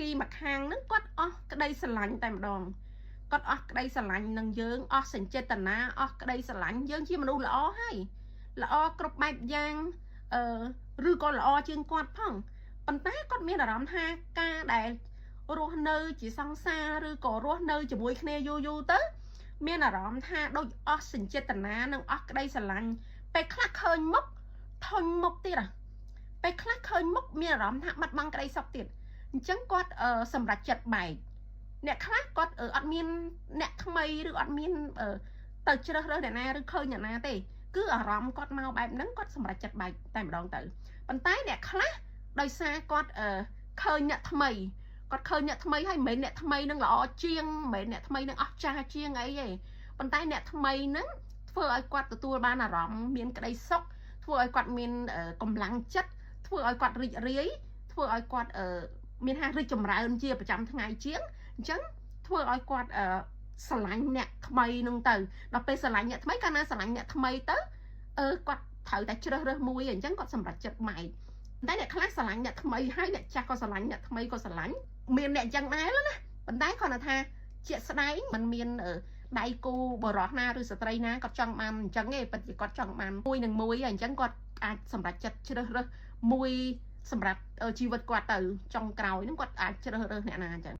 គីមកខាងហ្នឹងគាត់អស់ក្តីស្រឡាញ់តែម្ដងគាត់អស់ក្តីស្រឡាញ់នឹងយើងអស់សញ្ចេតនាអស់ក្តីស្រឡាញ់យើងជាមនុស្សល្អហើយល្អគ្រប់បែបយ៉ាងឬក៏ល្អជាងគាត់ផងប៉ុន្តែគាត់មានអារម្មណ៍ថាការដែលរស់នៅជាសង្សារឬក៏រស់នៅជាមួយគ្នាយូរទៅមានអារម្មណ៍ថាដូចអស់សញ្ចេតនានិងអស់ក្តីស្រឡាញ់ពេលខ្លះឃើញមុខធុញមុខទៀតពេលខ្លះឃើញមុខមានអារម្មណ៍ថាបាត់បង់ក្តីសុខទៀតអញ្ចឹងគាត់សម្រេចចិត្តបែកអ្នកខ្លះគាត់អត់មានអ្នកថ្មីឬអត់មានទៅជ្រើសរើសអ្នកណាឬឃើញអ្នកណាទេគឺអារម្មណ៍គាត់មកបែបហ្នឹងគាត់សម្រេចចិត្តបែកតែម្ដងទៅប៉ុន្តែអ្នកខ្លះដោយសារគាត់ឃើញអ្នកថ្មីគាត់ឃើញអ្នកថ្មីហើយមិនមែនអ្នកថ្មីនឹងល្អជាងមិនមែនអ្នកថ្មីនឹងអស្ចារ្យជាងអីទេប៉ុន្តែអ្នកថ្មីហ្នឹងធ្វើឲ្យគាត់ទទួលបានអារម្មណ៍មានក្តីសុខធ្វើឲ្យគាត់មានកម្លាំងចិត្តធ្វើឲ្យគាត់រីករាយធ្វើឲ្យគាត់មានហារីកចម្រើនជាប្រចាំថ្ងៃជាងអញ្ចឹងធ្វើឲ្យគាត់ស្រឡាញ់អ្នកថ្មីនឹងទៅដល់ពេលស្រឡាញ់អ្នកថ្មីកាលណាស្រឡាញ់អ្នកថ្មីទៅគាត់ត្រូវតែជ្រើសរើសមួយអញ្ចឹងគាត់សម្រេចចិត្តបែកតែអ្នកខ្លះស្រឡាញ់អ្នកថ្មីហើយអ្នកចាស់ក៏ស្រឡាញ់អ្នកថ្មីក៏ស្រឡាញ់មានអ្នកអញ្ចឹងដែរណាប៉ុន្តែគាត់ថាជាក់ស្ដែងมันមានដៃគូបរិសុទ្ធណាឬស្ត្រីណាគាត់ចង់បានអញ្ចឹងទេពិតជាគាត់ចង់បានមួយនឹងមួយអញ្ចឹងគាត់អាចសម្រេចចិត្តជ្រើសរើសមួយសម្រាប់ជីវិតគាត់ទៅចុងក្រោយហ្នឹងគាត់អាចជ្រើសរើសអ្នកណាអញ្ចឹង